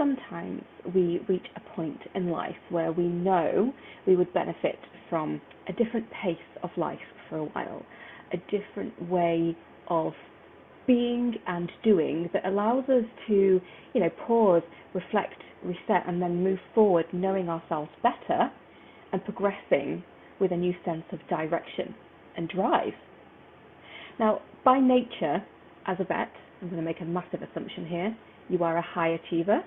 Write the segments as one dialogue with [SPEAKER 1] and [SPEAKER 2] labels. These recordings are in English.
[SPEAKER 1] sometimes we reach a point in life where we know we would benefit from a different pace of life for a while, a different way of being and doing that allows us to, pause, reflect, reset, and then move forward, knowing ourselves better and progressing with a new sense of direction and drive. Now, by nature, as a vet, I'm going to make a massive assumption here, you are a high achiever.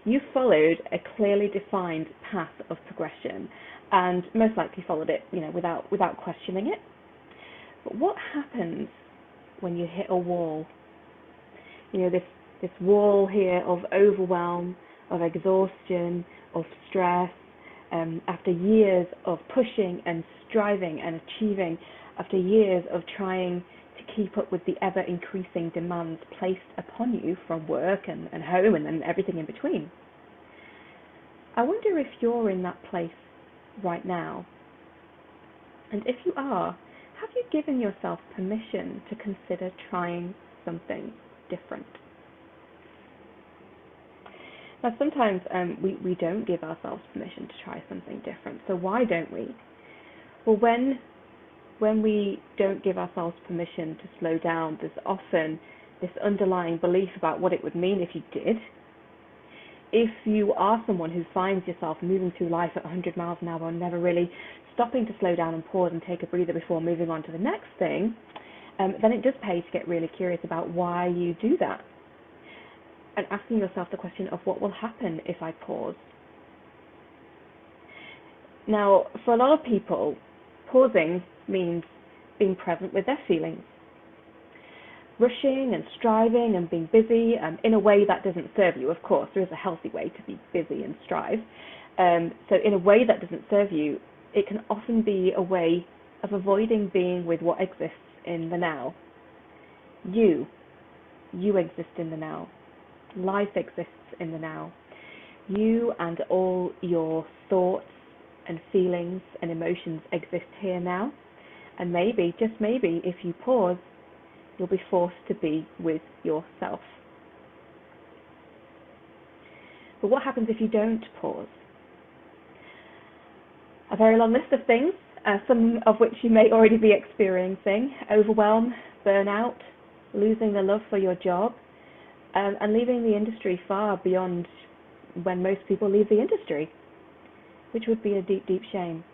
[SPEAKER 1] You followed a clearly defined path of progression and most likely followed it, without questioning it. But what happens when you hit a wall? This wall here of overwhelm, of exhaustion, of stress, after years of pushing and striving and achieving, after years of trying to keep up with the ever-increasing demands placed upon you from work and home and everything in between. I wonder if you're in that place right now. And if you are, have you given yourself permission to consider trying something different? Now, sometimes we don't give ourselves permission to try something different. So why don't we? Well, when we don't give ourselves permission to slow down, there's often this underlying belief about what it would mean if you did. If you are someone who finds yourself moving through life at 100 miles an hour and never really stopping to slow down and pause and take a breather before moving on to the next thing, then it does pay to get really curious about why you do that. And asking yourself the question of what will happen if I pause. Now, for a lot of people, pausing means being present with their feelings. Rushing and striving and being busy in a way that doesn't serve you. Of course, there is a healthy way to be busy and strive. So in a way that doesn't serve you, it can often be a way of avoiding being with what exists in the now. You exist in the now. Life exists in the now. You and all your thoughts and feelings and emotions exist here now. And maybe, just maybe, if you pause, you'll be forced to be with yourself. But what happens if you don't pause? A very long list of things, some of which you may already be experiencing: overwhelm, burnout, losing the love for your job, and leaving the industry far beyond when most people leave the industry, which would be a deep, deep shame.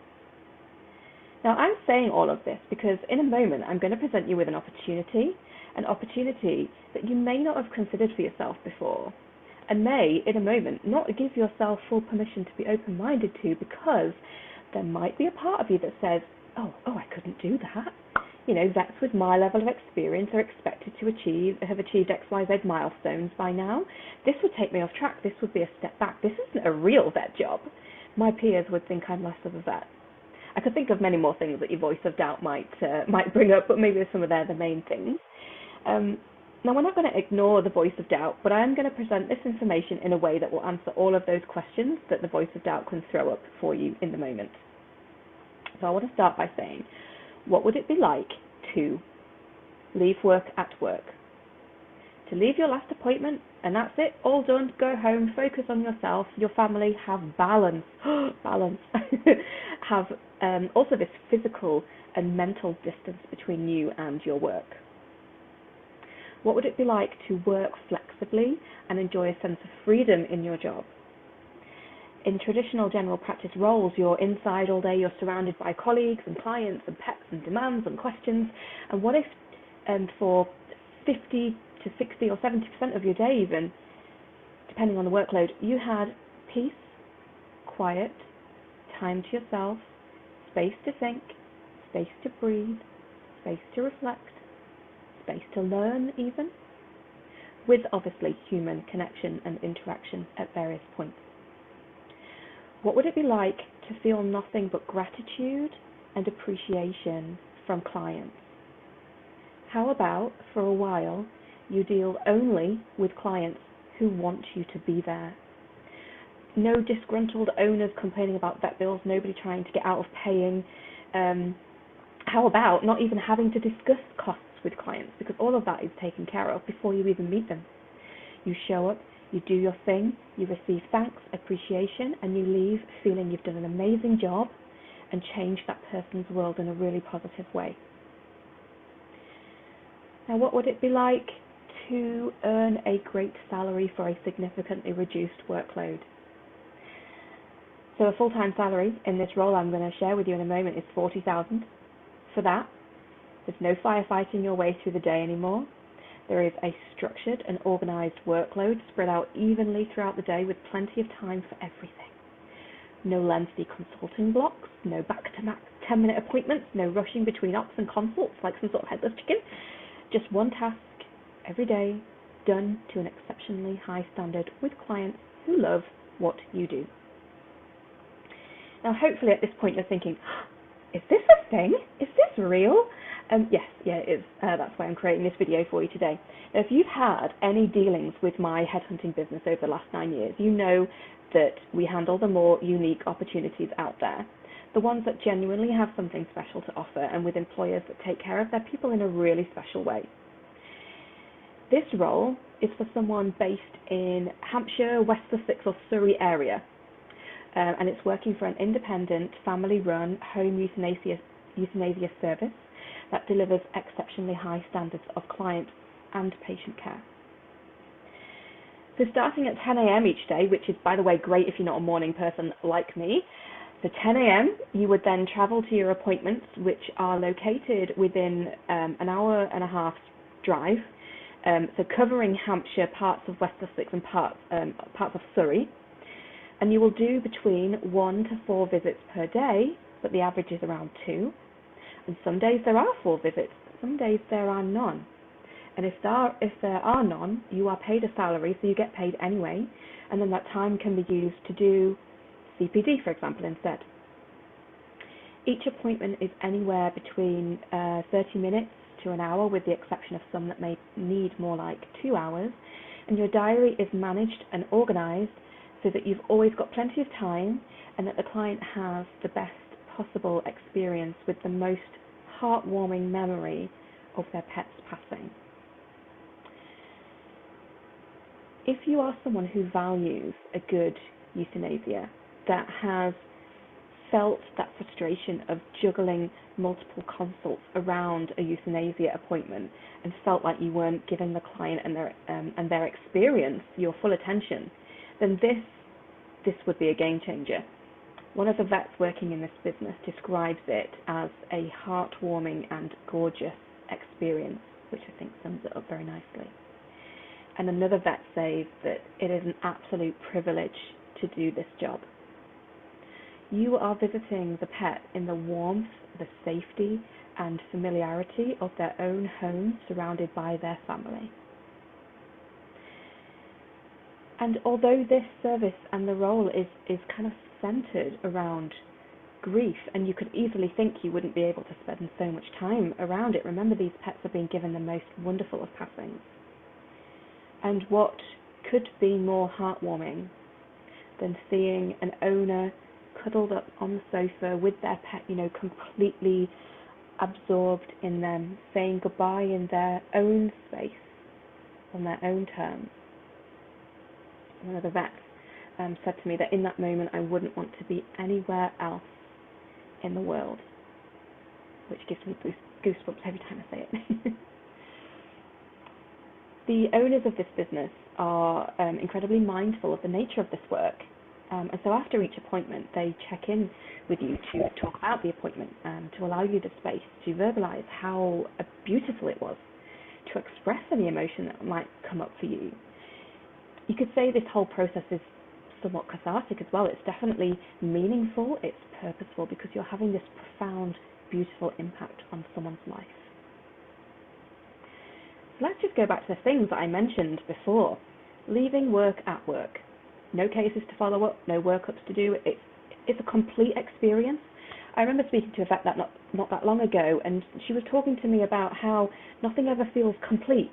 [SPEAKER 1] Now, I'm saying all of this because in a moment I'm going to present you with an opportunity that you may not have considered for yourself before, and may, in a moment, not give yourself full permission to be open-minded to, because there might be a part of you that says, oh, I couldn't do that. Vets with my level of experience are expected to have achieved XYZ milestones by now. This would take me off track. This would be a step back. This isn't a real vet job. My peers would think I'm less of a vet. I could think of many more things that your voice of doubt might bring up, but maybe some of the main things. Now, we're not going to ignore the voice of doubt, but I am going to present this information in a way that will answer all of those questions that the voice of doubt can throw up for you in the moment. So I want to start by saying, what would it be like to leave work at work? To leave your last appointment and that's it, all done, go home, focus on yourself, your family, have balance, balance, have also this physical and mental distance between you and your work. What would it be like to work flexibly and enjoy a sense of freedom in your job? In traditional general practice roles, you're inside all day, you're surrounded by colleagues and clients and pets and demands and questions. And what if, for 50 to 60 or 70% of your day even, depending on the workload, you had peace, quiet, time to yourself, space to think, space to breathe, space to reflect, space to learn even, with obviously human connection and interaction at various points? What would it be like to feel nothing but gratitude and appreciation from clients? How about, for a while, you deal only with clients who want you to be there? No disgruntled owners complaining about vet bills, nobody trying to get out of paying. How about not even having to discuss costs with clients, because all of that is taken care of before you even meet them? You show up, You do your thing, you receive thanks, appreciation, and you leave feeling you've done an amazing job and changed that person's world in a really positive way. Now, what would it be like to earn a great salary for a significantly reduced workload? So a full-time salary in this role I'm going to share with you in a moment is $40,000. For that, there's no firefighting your way through the day anymore. There is a structured and organised workload spread out evenly throughout the day with plenty of time for everything. No lengthy consulting blocks, no back-to-back 10-minute appointments, no rushing between ops and consults like some sort of headless chicken. Just one task every day, done to an exceptionally high standard with clients who love what you do. Now, hopefully at this point you're thinking, is this a thing? Is this real? Yes, it is. That's why I'm creating this video for you today. Now, if you've had any dealings with my headhunting business over the last 9 years, you know that we handle the more unique opportunities out there, the ones that genuinely have something special to offer and with employers that take care of their people in a really special way. This role is for someone based in Hampshire, West Sussex or Surrey area, and it's working for an independent, family-run home euthanasia service that delivers exceptionally high standards of client and patient care. So starting at 10 a.m. each day, which is, by the way, great if you're not a morning person like me. So 10 a.m. you would then travel to your appointments, which are located within an hour and a half drive, so covering Hampshire, parts of West Sussex and parts of Surrey. And you will do between 1 to 4 visits per day, but the average is around 2. And some days there are 4 visits, some days there are none. And if there are none, you are paid a salary, so you get paid anyway, and then that time can be used to do CPD, for example, instead. Each appointment is anywhere between 30 minutes to an hour, with the exception of some that may need more like 2 hours, and your diary is managed and organised so that you've always got plenty of time and that the client has the best possible experience with the most heartwarming memory of their pet's passing. If you are someone who values a good euthanasia, that has felt that frustration of juggling multiple consults around a euthanasia appointment and felt like you weren't giving the client and their experience your full attention, then this would be a game changer. One of the vets working in this business describes it as a heartwarming and gorgeous experience, which I think sums it up very nicely. And another vet says that it is an absolute privilege to do this job. You are visiting the pet in the warmth, the safety, and familiarity of their own home, surrounded by their family. And although this service and the role is kind of centered around grief, and you could easily think you wouldn't be able to spend so much time around it, remember these pets are being given the most wonderful of passings. And what could be more heartwarming than seeing an owner cuddled up on the sofa with their pet, completely absorbed in them, saying goodbye in their own space, on their own terms. One of the vets said to me that in that moment I wouldn't want to be anywhere else in the world, which gives me goosebumps every time I say it. The owners of this business are incredibly mindful of the nature of this work, and so after each appointment they check in with you to talk about the appointment, to allow you the space to verbalise how beautiful it was, to express any emotion that might come up for you. You could say this whole process is somewhat cathartic as well. It's definitely meaningful, it's purposeful, because you're having this profound, beautiful impact on someone's life. So let's just go back to the things that I mentioned before. Leaving work at work. No cases to follow up, no workups to do. It's a complete experience. I remember speaking to a vet that not that long ago, and she was talking to me about how nothing ever feels complete.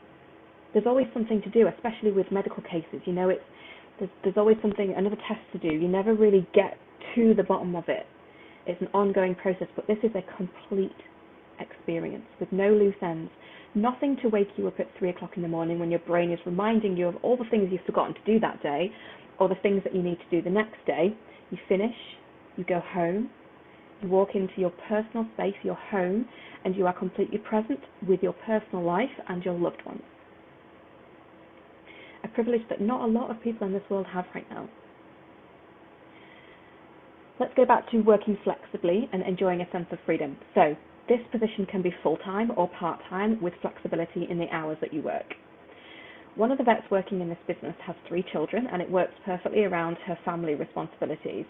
[SPEAKER 1] There's always something to do, especially with medical cases. There's always another test to do. You never really get to the bottom of it. It's an ongoing process, but this is a complete experience with no loose ends. Nothing to wake you up at 3 o'clock in the morning when your brain is reminding you of all the things you've forgotten to do that day or the things that you need to do the next day. You finish, you go home, you walk into your personal space, your home, and you are completely present with your personal life and your loved ones. A privilege that not a lot of people in this world have right now. Let's go back to working flexibly and enjoying a sense of freedom. So, this position can be full-time or part-time with flexibility in the hours that you work. One of the vets working in this business has 3 children, and it works perfectly around her family responsibilities.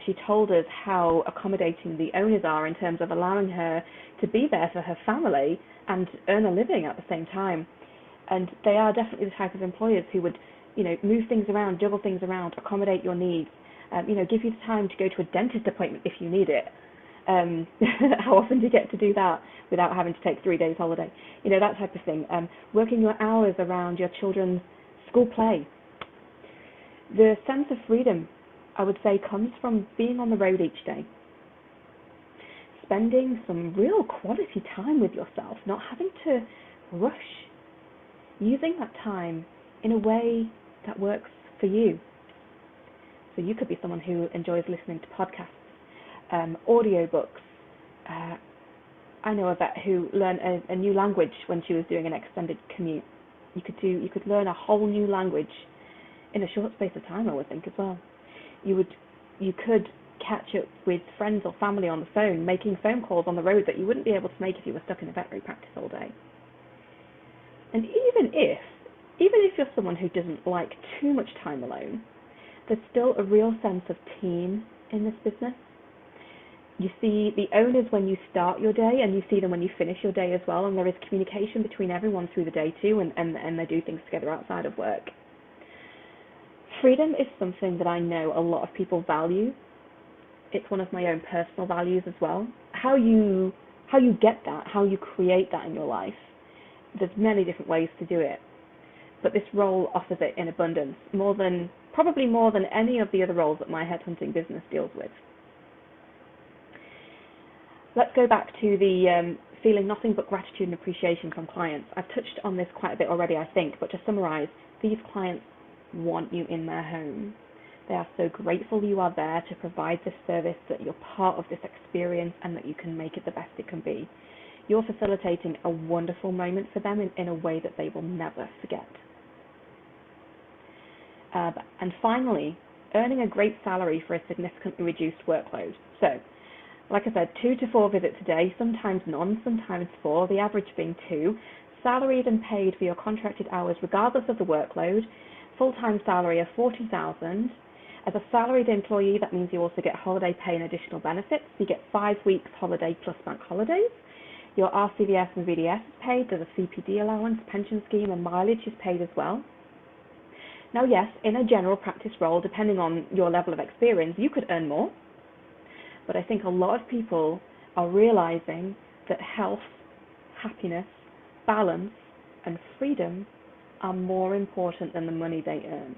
[SPEAKER 1] She told us how accommodating the owners are in terms of allowing her to be there for her family and earn a living at the same time. And they are definitely the type of employers who would, move things around, juggle things around, accommodate your needs, give you the time to go to a dentist appointment if you need it. How often do you get to do that without having to take 3 days holiday? That type of thing. Working your hours around your children's school play. The sense of freedom, I would say, comes from being on the road each day. Spending some real quality time with yourself, not having to rush. Using that time in a way that works for you. So you could be someone who enjoys listening to podcasts, audiobooks. I know a vet who learned a new language when she was doing an extended commute. You could learn a whole new language in a short space of time, I would think, as well. You could catch up with friends or family on the phone, making phone calls on the road that you wouldn't be able to make if you were stuck in a veterinary practice all day. And even if you're someone who doesn't like too much time alone, there's still a real sense of team in this business. You see the owners when you start your day, and you see them when you finish your day as well, and there is communication between everyone through the day too, and they do things together outside of work. Freedom is something that I know a lot of people value. It's one of my own personal values as well. How you get that, how you create that in your life, there's many different ways to do it. But this role offers it in abundance, probably more than any of the other roles that my headhunting business deals with. Let's go back to the feeling nothing but gratitude and appreciation from clients. I've touched on this quite a bit already, I think, but to summarize, these clients want you in their home. They are so grateful you are there to provide this service, that you're part of this experience, and that you can make it the best it can be. You're facilitating a wonderful moment for them in a way that they will never forget. And finally, earning a great salary for a significantly reduced workload. So, like I said, 2 to 4 visits a day, sometimes none, sometimes 4, the average being 2, salaried and paid for your contracted hours regardless of the workload, full-time salary of $40,000. As a salaried employee, that means you also get holiday pay and additional benefits. You get 5 weeks holiday plus bank holidays. Your RCVS and VDS is paid. There's a CPD allowance, pension scheme, and mileage is paid as well. Now, yes, in a general practice role, depending on your level of experience, you could earn more. But I think a lot of people are realizing that health, happiness, balance, and freedom are more important than the money they earn.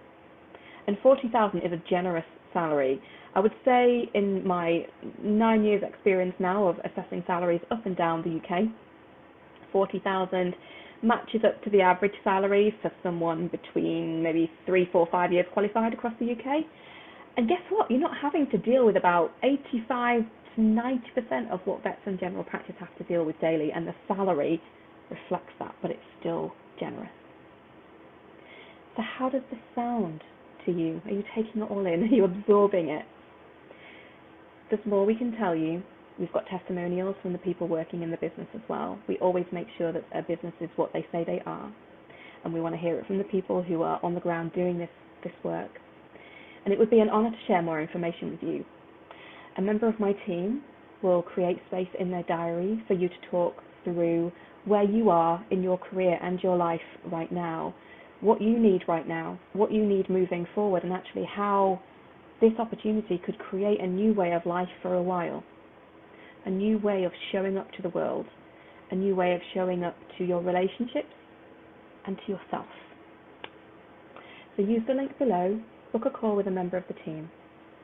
[SPEAKER 1] And $40,000 is a generous salary. I would say in my 9 years experience now of assessing salaries up and down the UK, $40,000 matches up to the average salary for someone between maybe 3, 4, 5 years qualified across the UK. And guess what? You're not having to deal with about 85 to 90% of what vets in general practice have to deal with daily, and the salary reflects that, but it's still generous. So how does this sound to you? Are you taking it all in? Are you absorbing it? There's more we can tell you. We've got testimonials from the people working in the business as well. We always make sure that a business is what they say they are, and we want to hear it from the people who are on the ground doing this work. And it would be an honor to share more information with you. A member of my team will create space in their diary for you to talk through where you are in your career and your life right now, what you need right now, what you need moving forward, and actually how this opportunity could create a new way of life for a while, a new way of showing up to the world, a new way of showing up to your relationships and to yourself. So use the link below, book a call with a member of the team.